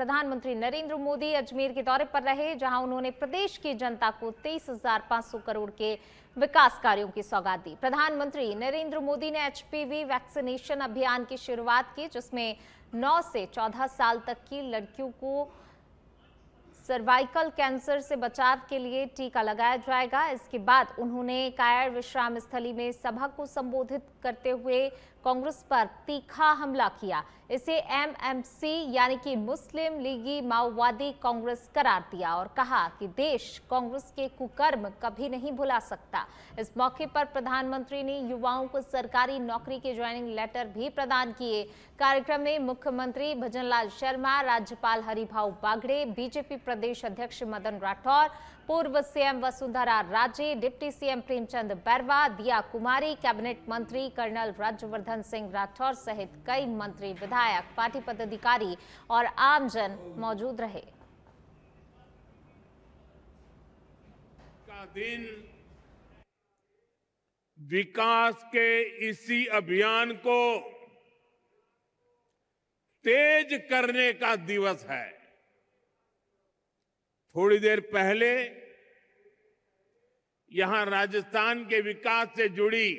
प्रधानमंत्री नरेंद्र मोदी अजमेर के दौरे पर रहे, जहां उन्होंने प्रदेश की जनता को 23,500 करोड़ के विकास कार्यों की सौगात दी। प्रधानमंत्री नरेंद्र मोदी ने एचपीवी वैक्सीनेशन अभियान की शुरुआत की, जिसमें 9 से 14 साल तक की लड़कियों को सर्वाइकल कैंसर से बचाव के लिए टीका लगाया जाएगा। इसके बाद उन्होंने कायर विश्राम स्थली में सभा को संबोधित करते हुए कांग्रेस पर तीखा हमला किया। इसे एमएमसी यानी कि मुस्लिम लीगी माओवादी कांग्रेस करार दिया और कहा कि देश कांग्रेस के कुकर्म कभी नहीं भुला सकता। इस मौके पर प्रधानमंत्री ने युवाओं को सरकारी नौकरी के ज्वाइनिंग लेटर भी प्रदान किए। कार्यक्रम में मुख्यमंत्री भजनलाल शर्मा, राज्यपाल हरिभाऊ बागड़े, बीजेपी प्रदेश अध्यक्ष मदन राठौर, पूर्व CM Vasundhara Raje, deputy CM Premchand Bairwa, दिया कुमारी, कैबिनेट मंत्री कर्नल राज्यवर्धन सिंह राठौर सहित कई मंत्री, विधायक, पार्टी पदाधिकारी और आमजन मौजूद रहे। का दिन विकास के इसी अभियान को तेज करने का दिवस है। थोड़ी देर पहले यहां राजस्थान के विकास से जुड़ी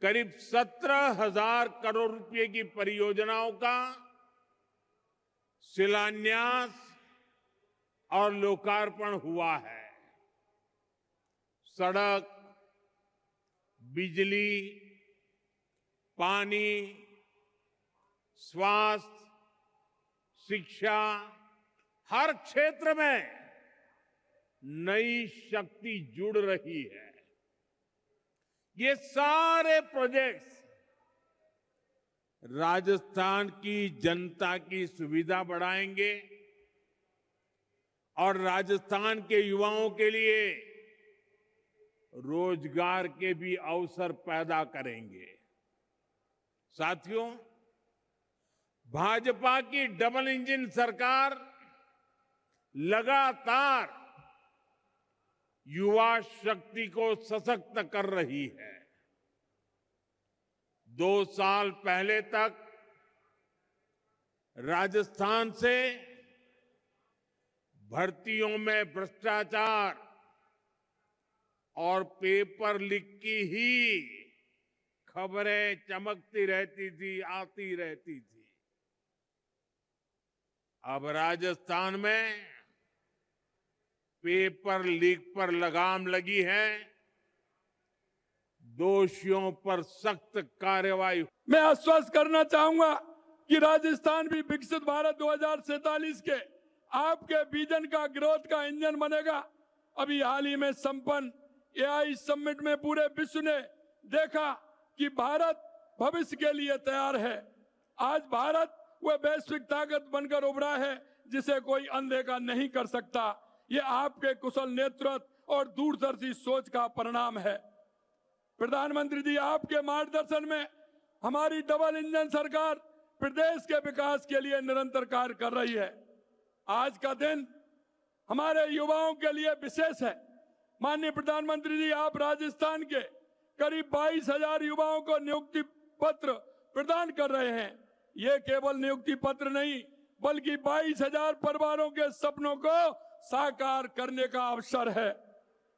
करीब 17,000 करोड़ रुपए की परियोजनाओं का शिलान्यास और लोकार्पण हुआ है। सड़क, बिजली, पानी, स्वास्थ्य, शिक्षा, हर क्षेत्र में नई शक्ति जुड़ रही है। ये सारे प्रोजेक्ट्स राजस्थान की जनता की सुविधा बढ़ाएंगे और राजस्थान के युवाओं के लिए रोजगार के भी अवसर पैदा करेंगे। साथियों, भाजपा की डबल इंजन सरकार लगातार युवा शक्ति को सशक्त कर रही है। 2 साल पहले तक राजस्थान से भर्तियों में भ्रष्टाचार और पेपर लीक की ही खबरें चमकती रहती थी, आती रहती थी। अब राजस्थान में पेपर लीक पर लगाम लगी है। दोषियों पर सख्त कार्रवाई। मैं आश्वस्त करना चाहूंगा कि राजस्थान भी विकसित भारत 2047 के आपके विजन का ग्रोथ का इंजन बनेगा। अभी हाल ही में संपन्न एआई समिट में पूरे विश्व ने देखा कि भारत भविष्य के लिए तैयार है। आज भारत वह वैश्विक ताकत बनकर उभरा है जिसे कोई अनदेखा नहीं कर सकता। ये आपके कुशल नेतृत्व और दूरदर्शी सोच का परिणाम है। प्रधानमंत्री जी, आपके मार्गदर्शन में हमारी डबल इंजन सरकार प्रदेश के विकास के लिए निरंतर कार्य कर रही है। आज का दिन हमारे युवाओं के लिए विशेष है। माननीय प्रधानमंत्री जी, आप राजस्थान के करीब 22,000 युवाओं को नियुक्ति पत्र प्रदान कर रहे हैं। ये केवल नियुक्ति पत्र नहीं, बल्कि 22,000 परिवारों के सपनों को साकार करने का अवसर है।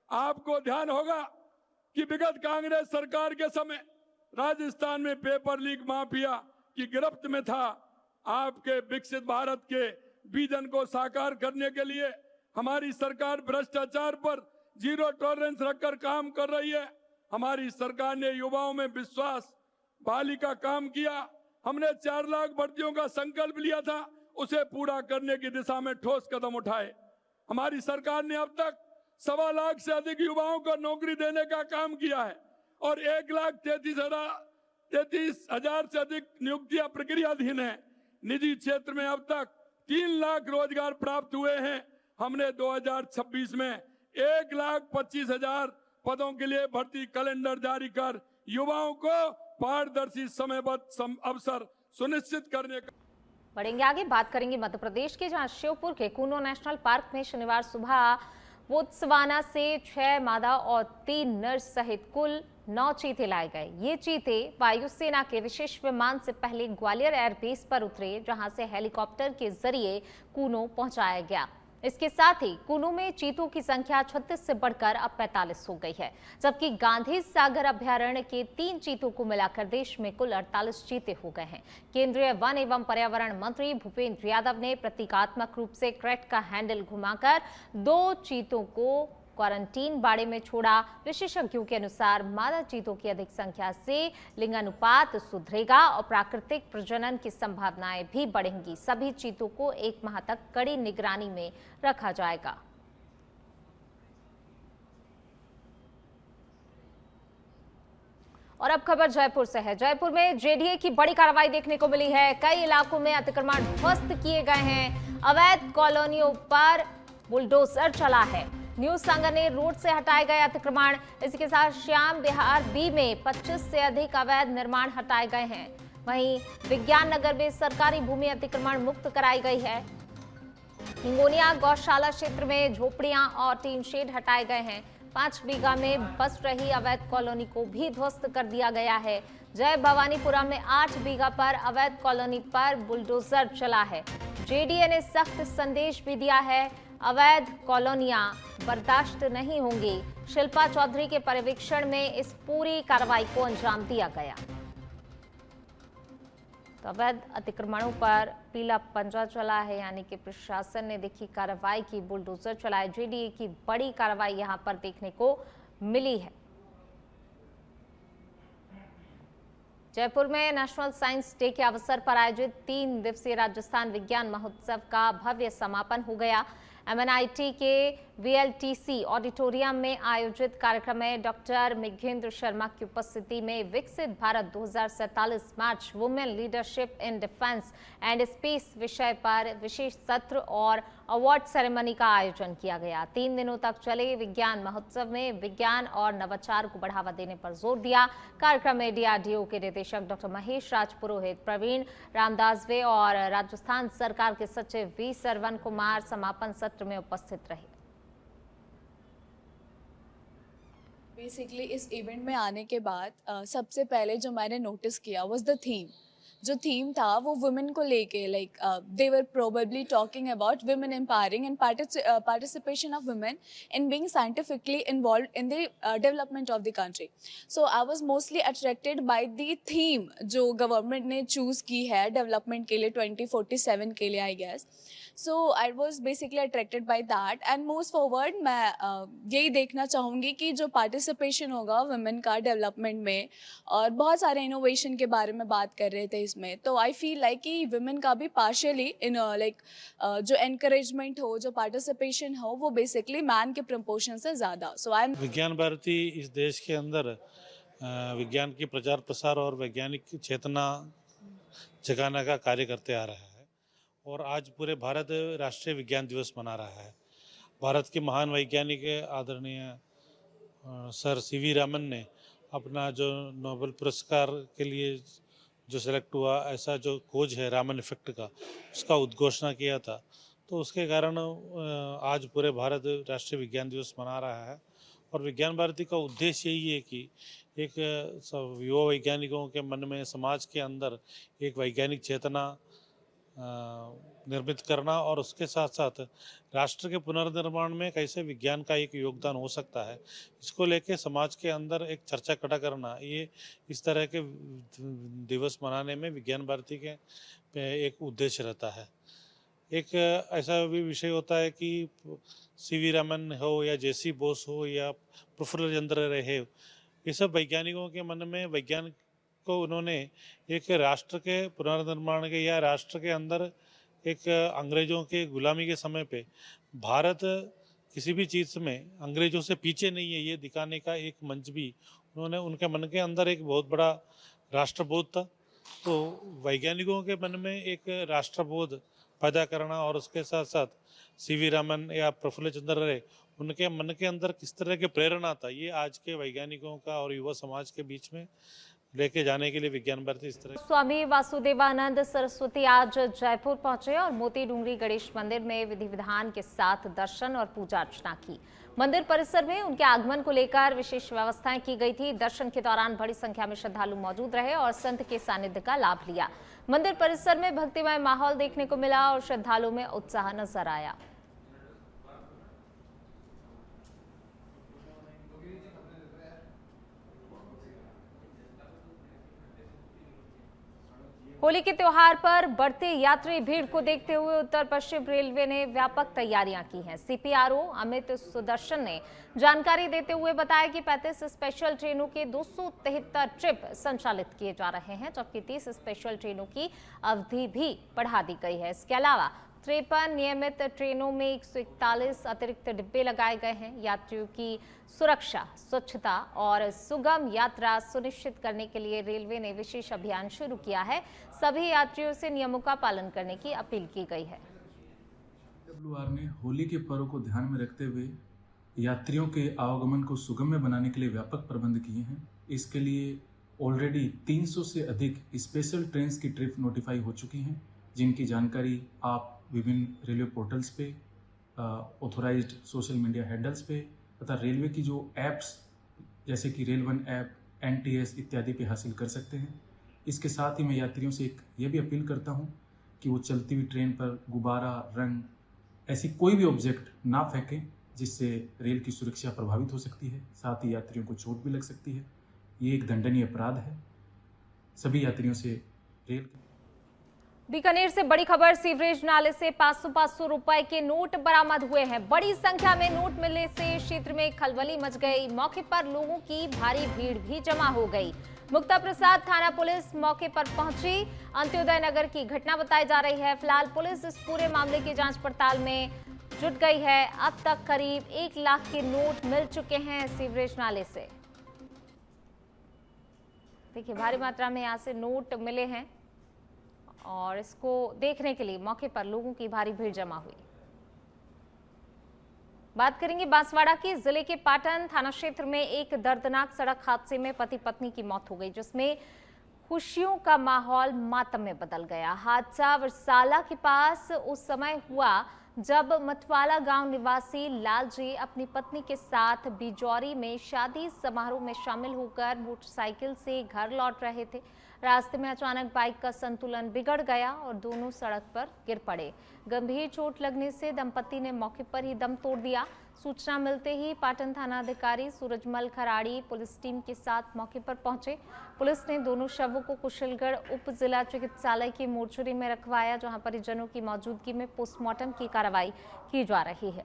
आपको ध्यान होगा कि विगत कांग्रेस सरकार के समय राजस्थान में पेपर लीक माफिया की गिरफ्त में था। आपके विकसित भारत के विजन को साकार करने के लिए हमारी सरकार भ्रष्टाचार पर जीरो टॉलरेंस रखकर काम कर रही है। हमारी सरकार ने युवाओं में विश्वास बहाली का काम किया। हमने 4 लाख भर्तियों का संकल्प लिया था, उसे पूरा करने की दिशा में ठोस कदम उठाए। हमारी सरकार ने अब तक 1.25 लाख से अधिक युवाओं को नौकरी देने का काम किया है और 1,33,000 से अधिक नियुक्तियां प्रक्रियाधीन है। निजी क्षेत्र में अब तक 3 लाख रोजगार प्राप्त हुए हैं। हमने 2026 में 1,25,000 पदों के लिए भर्ती कैलेंडर जारी कर युवाओं को पारदर्शी समयबद्ध अवसर सुनिश्चित करने का। बढ़ेंगे आगे, बात करेंगे मध्य प्रदेश के, जहां श्योपुर के कूनो नेशनल पार्क में शनिवार सुबह बोत्सवाना से 6 मादा और 3 नर सहित कुल 9 चीते लाए गए। ये चीते वायुसेना के विशेष विमान से पहले ग्वालियर एयरबेस पर उतरे, जहां से हेलीकॉप्टर के जरिए कूनो पहुंचाया गया। इसके साथ ही कुनू में चीतों की संख्या 36 से बढ़कर अब 45 हो गई है, जबकि गांधी सागर अभ्यारण्य के 3 चीतों को मिलाकर देश में कुल 48 चीते हो गए हैं। केंद्रीय वन एवं पर्यावरण मंत्री भूपेंद्र यादव ने प्रतीकात्मक रूप से क्रेट का हैंडल घुमाकर 2 चीतों को क्वारंटीन बाड़े में छोड़ा। विशेषज्ञों के अनुसार मादा चीतों की अधिक संख्या से लिंगानुपात सुधरेगा और प्राकृतिक प्रजनन की संभावनाएं भी बढ़ेंगी। सभी चीतों को 1 माह तक कड़ी निगरानी में रखा जाएगा। और अब खबर जयपुर से है। जयपुर में जेडीए की बड़ी कार्रवाई देखने को मिली है। कई इलाकों में अतिक्रमण ध्वस्त किए गए हैं। अवैध कॉलोनियों पर बुलडोजर चला है। न्यूज संघ ने रोड से हटाए गए अतिक्रमण। इसके साथ श्याम विहार बी में 25 से अधिक अवैध निर्माण हटाए गए हैं। वहीं विज्ञान नगर में सरकारी भूमि अतिक्रमण मुक्त कराई गई है। हिंगोनिया गौशाला क्षेत्र में झोपड़ियां और टीन शेड हटाए गए हैं। 5 बीघा में बस रही अवैध कॉलोनी को भी ध्वस्त कर दिया गया है। जय भवानीपुरम में 8 बीघा पर अवैध कॉलोनी पर बुलडोजर चला है। जेडीए ने सख्त संदेश भी दिया है, अवैध कॉलोनियां बर्दाश्त नहीं होंगी। शिल्पा चौधरी के पर्यवेक्षण में इस पूरी कार्रवाई को अंजाम दिया गया। तो अवैध अतिक्रमणों पर पीला पंजा चला है, यानी कि प्रशासन ने देखी कार्रवाई की, बुलडोजर चलाए। जेडीए की बड़ी कार्रवाई यहां पर देखने को मिली है। जयपुर में नेशनल साइंस डे के अवसर पर आयोजित 3 दिवसीय राजस्थान विज्ञान महोत्सव का भव्य समापन हो गया। एमएनआईटी के वीएलटीसी ऑडिटोरियम में आयोजित कार्यक्रम में डॉक्टर मेघेंद्र शर्मा की उपस्थिति में विकसित Bharat 2047 march women leadership in defence and space विषय पर विशेष सत्र और अवार्ड सेरेमनी का आयोजन किया गया। 3 दिनों तक चले विज्ञान महोत्सव में विज्ञान और नवाचार को बढ़ावा देने पर जोर दिया। कार्यक्रम में डीआरडीओ के निदेशक डॉक्टर महेश राज पुरोहित, प्रवीण रामदासवे और राजस्थान सरकार के सचिव वी सरवन कुमार समापन सत्र में उपस्थित रहे। बेसिकली इस इवेंट में आने के बाद सबसे पहले जो मैंने नोटिस किया वाज द थीम। जो थीम था वो वुमेन को लेके, like they were probably talking about women empowering and participation of women in being scientifically involved in the development of the country. So I was mostly attracted by the theme जो government ने choose की है development के लिए 2047 के लिए, I guess. So I was basically attracted by that and moves forward. मैं यही देखना चाहूँगी कि जो पार्टिसिपेशन होगा वुमेन का डेवलपमेंट में, और बहुत सारे इनोवेशन के बारे में बात कर रहे थे इसमें, तो आई फील लाइक कि वुमेन का भी पार्शियली इन लाइक जो एनकरेजमेंट हो, जो पार्टिसिपेशन हो, वो बेसिकली मैन के प्रपोर्शन से ज़्यादा। सो आई एम विज्ञान भारती इस देश के अंदर विज्ञान की प्रचार प्रसार और वैज्ञानिक चेतना जगाने का कार्य करते आ रहा है, और आज पूरे भारत राष्ट्रीय विज्ञान दिवस मना रहा है। भारत के महान वैज्ञानिक आदरणीय सर सीवी रामन ने अपना जो नोबेल पुरस्कार के लिए जो सेलेक्ट हुआ, ऐसा जो खोज है रामन इफेक्ट का, उसका उद्घोषणा किया था। तो उसके कारण आज पूरे भारत राष्ट्रीय विज्ञान दिवस मना रहा है। और विज्ञान भारती का उद्देश्य यही है कि एक युवा वैज्ञानिकों के मन में, समाज के अंदर एक वैज्ञानिक चेतना निर्मित करना, और उसके साथ साथ राष्ट्र के पुनर्निर्माण में कैसे विज्ञान का एक योगदान हो सकता है, इसको लेके समाज के अंदर एक चर्चा खड़ा करना, ये इस तरह के दिवस मनाने में विज्ञान भारती के एक उद्देश्य रहता है। एक ऐसा भी विषय होता है कि सीवी रमन हो या जेसी बोस हो या प्रफुल्ल चंद्र रे, ये सब वैज्ञानिकों के मन में विज्ञान को उन्होंने एक राष्ट्र के पुनर्निर्माण के या राष्ट्र के अंदर एक अंग्रेजों के गुलामी के समय पे भारत किसी भी चीज़ में अंग्रेजों से पीछे नहीं है, ये दिखाने का एक मंच भी उन्होंने, उनके मन के अंदर एक बहुत बड़ा राष्ट्रबोध था। तो वैज्ञानिकों के मन में एक राष्ट्रबोध पैदा करना, और उसके साथ साथ सीवी रमन या प्रफुल्ल चंद्र रे, उनके मन के अंदर किस तरह की प्रेरणा था, ये आज के वैज्ञानिकों का और युवा समाज के बीच में लेके जाने के लिए विज्ञान भारती इस तरह। स्वामी वासुदेवानंद सरस्वती आज जयपुर पहुंचे और मोती डूंगरी गणेश मंदिर में विधि विधान के साथ दर्शन और पूजा अर्चना की। मंदिर परिसर में उनके आगमन को लेकर विशेष व्यवस्थाएं की गई थी। दर्शन के दौरान बड़ी संख्या में श्रद्धालु मौजूद रहे और संत के सानिध्य का लाभ लिया। मंदिर परिसर में भक्तिमय माहौल देखने को मिला और श्रद्धालुओं में उत्साह नजर आया। होली के त्योहार पर बढ़ते यात्री भीड़ को देखते हुए उत्तर पश्चिम रेलवे ने व्यापक तैयारियां की हैं। सीपीआरओ अमित सुदर्शन ने जानकारी देते हुए बताया कि 35 स्पेशल ट्रेनों के 273 ट्रिप संचालित किए जा रहे हैं, जबकि 30 स्पेशल ट्रेनों की अवधि भी बढ़ा दी गई है। इसके अलावा 53 नियमित ट्रेनों में 141 अतिरिक्त डिब्बे लगाए गए हैं। यात्रियों की सुरक्षा, स्वच्छता और सुगम यात्रा सुनिश्चित करने के लिए रेलवे ने विशेष अभियान शुरू किया है। सभी यात्रियों से नियमों का पालन करने की अपील की गई है। डब्ल्यूआर ने होली के पर्व को ध्यान में रखते हुए यात्रियों के आवागमन को सुगम्य बनाने के लिए व्यापक प्रबंध किए हैं। इसके लिए ऑलरेडी 300 से अधिक स्पेशल ट्रेन की ट्रिप नोटिफाई हो चुकी हैं, जिनकी जानकारी आप विभिन्न रेलवे पोर्टल्स पे, ऑथोराइज्ड सोशल मीडिया हैंडल्स पे तथा रेलवे की जो ऐप्स जैसे कि रेल वन ऐप, NTS इत्यादि पे हासिल कर सकते हैं। इसके साथ ही मैं यात्रियों से ये भी अपील करता हूँ कि वो चलती हुई ट्रेन पर गुब्बारा, रंग, ऐसी कोई भी ऑब्जेक्ट ना फेंकें जिससे रेल की सुरक्षा प्रभावित हो सकती है, साथ ही यात्रियों को चोट भी लग सकती है। ये एक दंडनीय अपराध है। सभी यात्रियों से रेल बीकानेर से बड़ी खबर, सीवरेज नाले से 500 रुपए के नोट बरामद हुए हैं। बड़ी संख्या में नोट मिलने से क्षेत्र में खलबली मच गई। मौके पर लोगों की भारी भीड़ भी जमा हो गई। मुक्ता प्रसाद थाना पुलिस मौके पर पहुंची। अंत्योदय नगर की घटना बताई जा रही है। फिलहाल पुलिस इस पूरे मामले की जांच पड़ताल में जुट गई है। अब तक करीब 1 लाख के नोट मिल चुके हैं सीवरेज नाले से। देखिए, भारी मात्रा में यहाँ से नोट मिले हैं और इसको देखने के लिए मौके पर लोगों की भारी भीड़ जमा हुई। बात करेंगे बांसवाड़ा की। जिले के पाटन थाना क्षेत्र में एक दर्दनाक सड़क हादसे में पति पत्नी की मौत हो गई, जिसमें खुशियों का माहौल मातम में बदल गया। हादसा वर्साला के पास उस समय हुआ जब मतवाला गांव निवासी लालजी अपनी पत्नी के साथ बिजौरी में शादी समारोह में शामिल होकर मोटरसाइकिल से घर लौट रहे थे। रास्ते में अचानक बाइक का संतुलन बिगड़ गया और दोनों सड़क पर गिर पड़े। गंभीर चोट लगने से दंपति ने मौके पर ही दम तोड़ दिया। सूचना मिलते ही पाटन थाना अधिकारी सूरजमल खराड़ी पुलिस टीम के साथ मौके पर पहुंचे। पुलिस ने दोनों शवों को कुशलगढ़ उप जिला चिकित्सालय की मोर्चरी में रखवाया, जहां परिजनों की मौजूदगी में पोस्टमार्टम की कार्रवाई की जा रही है।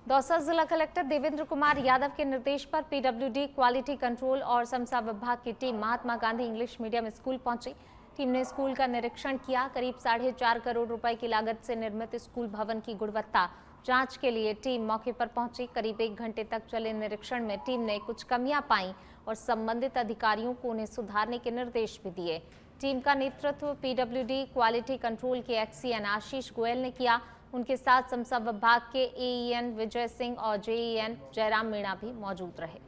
दौसा जिला कलेक्टर देवेंद्र कुमार यादव के निर्देश पर PWD क्वालिटी कंट्रोल और समसा विभाग की team Mahatma Gandhi English medium school पहुंची। टीम ने स्कूल का निरीक्षण किया। करीब 4.5 करोड़ रुपए की लागत से निर्मित स्कूल भवन की गुणवत्ता जांच के लिए टीम मौके पर पहुंची। करीब 1 घंटे तक चले निरीक्षण में टीम ने कुछ कमियां पाई और संबंधित अधिकारियों को उन्हें सुधारने के निर्देश भी दिए। टीम का नेतृत्व PWD क्वालिटी कंट्रोल के XCN आशीष गोयल ने किया। उनके साथ समसा विभाग के AEN विजय सिंह और JEN जयराम मीणा भी मौजूद रहे।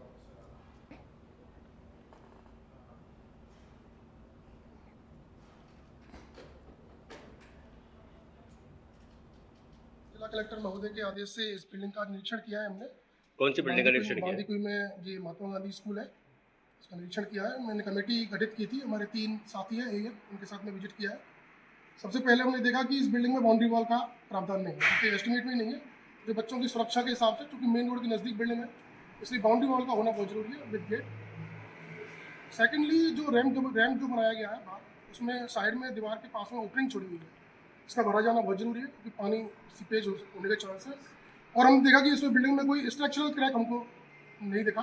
जिला कलेक्टर महोदय के आदेश से इस बिल्डिंग का निरीक्षण किया है हमने। कौन सी बिल्डिंग का निरीक्षण किया है? बांदीकुई में ये महात्मा गांधी स्कूल है, इसका निरीक्षण किया है। मैंने कमेटी गठित की थी, हमारे 3 साथी हैं AEN, उनके साथ में विजिट किया है। सबसे पहले हमने देखा कि इस बिल्डिंग में बाउंड्री वॉल का प्रावधान नहीं है, क्योंकि एस्टिमेट में नहीं है। जो बच्चों की सुरक्षा के हिसाब से, क्योंकि मेन रोड के नज़दीक बिल्डिंग है, इसलिए बाउंड्री वॉल का होना बहुत जरूरी है विद गेट। सेकेंडली, जो रैम्प जो बनाया गया है बाहर, उसमें साइड में दीवार के पास में ओपनिंग छोड़ी हुई है, इसका भरा जाना बहुत जरूरी है, क्योंकि पानी सीपेज होने के चांस है। और हम देखा कि इसमें बिल्डिंग में कोई स्ट्रक्चरल क्रैक हमको नहीं दिखा।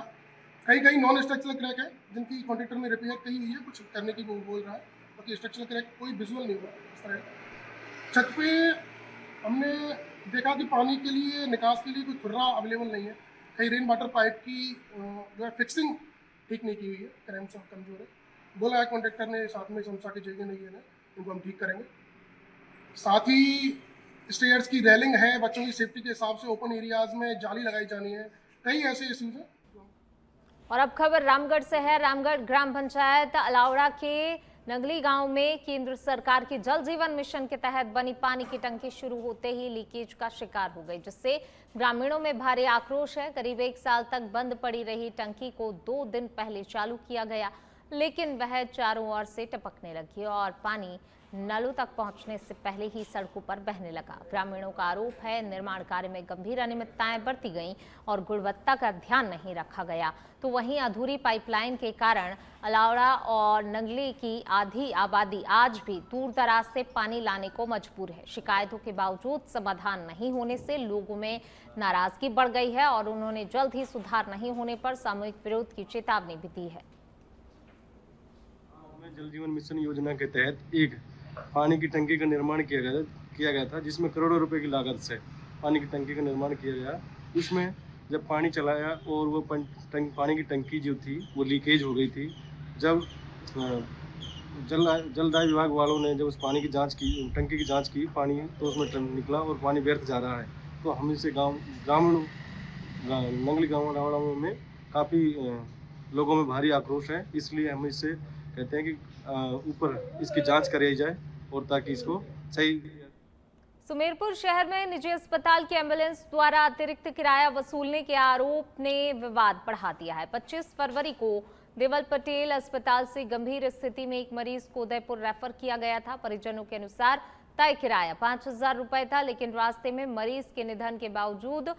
कहीं नॉन स्ट्रक्चरल क्रैक है, जिनकी कॉन्ट्रेक्टर ने रिपेयर की हुई है, कुछ करने की वो बोल रहा है, बाकी स्ट्रक्चरल क्रैक कोई विजुअल नहीं हुआ इस तरह। छत पे हमने देखा कि पानी के लिए, निकास के लिए कोई खुर्रा अवेलेबल नहीं है। कहीं रेन वाटर पाइप की जो है फिक्सिंग ठीक नहीं की हुई है, क्रैम सब कमजोर है। बोला है कॉन्ट्रेक्टर ने, साथ में समसा के JEN नहीं है, उनको हम ठीक करेंगे। साथ ही स्टेयर्स की रेलिंग है, बच्चों की सेफ्टी के हिसाब से ओपन एरियाज में जाली लगाई जानी है, कई ऐसे इश्यूज हैं। और अब खबर रामगढ़ से है। रामगढ़ ग्राम पंचायत अलावड़ा के नंगली गांव में केंद्र सरकार की जल जीवन मिशन के तहत बनी पानी की टंकी शुरू होते ही लीकेज का शिकार हो गई, जिससे ग्रामीणों में भारी आक्रोश है। करीब 1 साल तक बंद पड़ी रही टंकी को 2 दिन पहले चालू किया गया, लेकिन वह चारों ओर से टपकने लगी और पानी नलों तक पहुंचने से पहले ही सड़कों पर बहने लगा। ग्रामीणों का आरोप है निर्माण कार्य में गंभीर अनियमितताएं बरती गईं और गुणवत्ता का ध्यान नहीं रखा गया। तो वहीं अधूरी पाइपलाइन के कारण अलावड़ा और नंगली की आधी आबादी आज भी दूर दराज से पानी लाने को मजबूर है। शिकायतों के बावजूद समाधान नहीं होने से लोगों में नाराजगी बढ़ गई है और उन्होंने जल्द ही सुधार नहीं होने पर सामूहिक विरोध की चेतावनी भी दी है। जल जीवन मिशन योजना के तहत एक पानी की टंकी का निर्माण किया गया था, जिसमें करोड़ों रुपए की लागत से पानी की टंकी का निर्माण किया गया। उसमें जब पानी चलाया और वो पानी की टंकी जो थी वो लीकेज हो गई थी। जब जलदाय विभाग वालों ने जब उस पानी की जांच की, टंकी की जांच की, पानी तो उसमें निकला और पानी व्यर्थ जा रहा है। तो हम इसे ग्रामीण नंगली गाँव अलावड़ा में काफ़ी लोगों में भारी आक्रोश है। इसलिए हम इससे कहते हैं कि ऊपर इसकी जांच कराई जाए और ताकि इसको सही। सुमेरपुर शहर में निजी अस्पताल की एम्बुलेंस द्वारा अतिरिक्त किराया वसूलने के आरोप ने विवाद बढ़ा दिया है। 25 फरवरी को देवल पटेल अस्पताल से गंभीर स्थिति में एक मरीज को उदयपुर रेफर किया गया था। परिजनों के अनुसार तय किराया 5000 रुपए था, लेकिन रास्ते में मरीज के निधन के बावजूद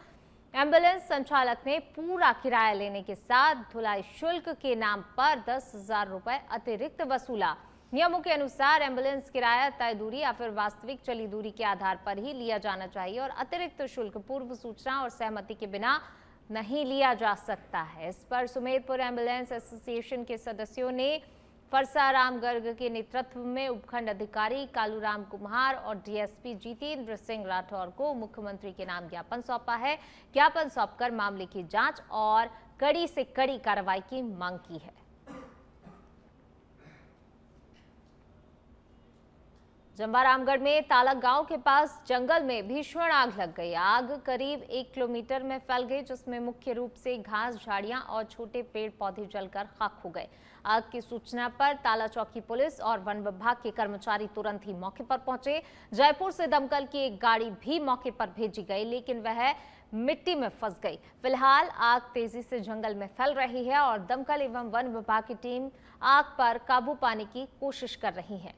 एम्बुलेंस संचालक ने पूरा किराया लेने के साथ धुलाई शुल्क के नाम पर 10,000 रुपए अतिरिक्त वसूला। नियमों के अनुसार एम्बुलेंस किराया तय दूरी या फिर वास्तविक चली दूरी के आधार पर ही लिया जाना चाहिए और अतिरिक्त शुल्क पूर्व सूचना और सहमति के बिना नहीं लिया जा सकता है। इस पर सुमेरपुर एम्बुलेंस एसोसिएशन के सदस्यों ने फरसाराम गर्ग के नेतृत्व में उपखंड अधिकारी कालूराम कुमार और डीएसपी जितेंद्र सिंह राठौर को मुख्यमंत्री के नाम ज्ञापन सौंपा है। ज्ञापन सौंपकर मामले की जांच और कड़ी से कड़ी कार्रवाई की मांग की है। जंबा रामगढ़ में तालक गांव के पास जंगल में भीषण आग लग गई। आग करीब 1 किलोमीटर में फैल गई, जिसमें मुख्य रूप से घास, झाड़ियां और छोटे पेड़ पौधे जलकर खाक हो गए। आग की सूचना पर ताला चौकी पुलिस और वन विभाग के कर्मचारी तुरंत ही मौके पर पहुंचे। जयपुर से दमकल की एक गाड़ी भी मौके पर भेजी गई, लेकिन वह मिट्टी में फंस गई। फिलहाल आग तेजी से जंगल में फैल रही है और दमकल एवं वन विभाग की टीम आग पर काबू पाने की कोशिश कर रही है।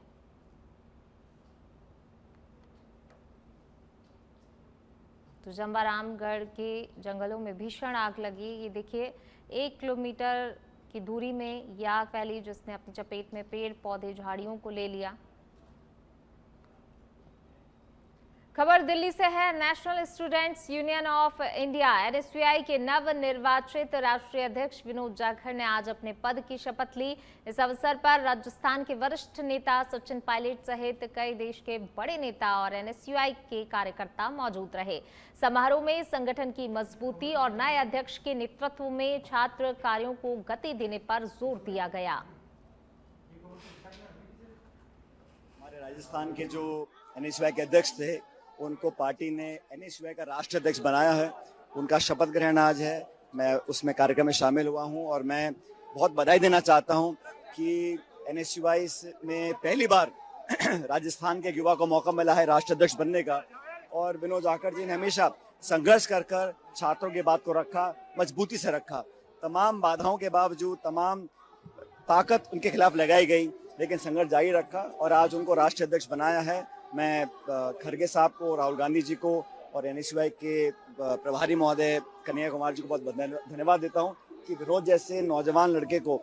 तो जंबा रामगढ़ के जंगलों में भीषण आग लगी। ये देखिए 1 किलोमीटर की दूरी में ये आग फैली, जिसने अपनी चपेट में पेड़ पौधे झाड़ियों को ले लिया। खबर दिल्ली से है। National students union of India NSUI के नवनिर्वाचित राष्ट्रीय अध्यक्ष विनोद जाखड़ ने आज अपने पद की शपथ ली। इस अवसर पर राजस्थान के वरिष्ठ नेता सचिन पायलट सहित कई देश के बड़े नेता और एनएसयूआई के कार्यकर्ता मौजूद रहे। समारोह में संगठन की मजबूती और नए अध्यक्ष के नेतृत्व में छात्र कार्यों को गति देने पर जोर दिया गया। हमारे राजस्थान के जो एनएसयूआई के अध्यक्ष थे, उनको पार्टी ने एनएसयूआई का राष्ट्रीय अध्यक्ष बनाया है। उनका शपथ ग्रहण आज है। मैं उसमें कार्यक्रम में शामिल हुआ हूं और मैं बहुत बधाई देना चाहता हूं कि एनएसयूआई में पहली बार राजस्थान के युवा को मौका मिला है राष्ट्रीय अध्यक्ष बनने का। और विनोद जाखड़ जी ने हमेशा संघर्ष कर छात्रों की बात को रखा, मजबूती से रखा। तमाम बाधाओं के बावजूद, तमाम ताकत उनके खिलाफ लगाई गई, लेकिन संघर्ष जारी रखा और आज उनको राष्ट्रीय अध्यक्ष बनाया है। मैं खड़गे साहब को, राहुल गांधी जी को और एनएसयूआई के प्रभारी महोदय कन्हैया कुमार जी को बहुत धन्यवाद देता हूं कि विनोद जैसे नौजवान लड़के को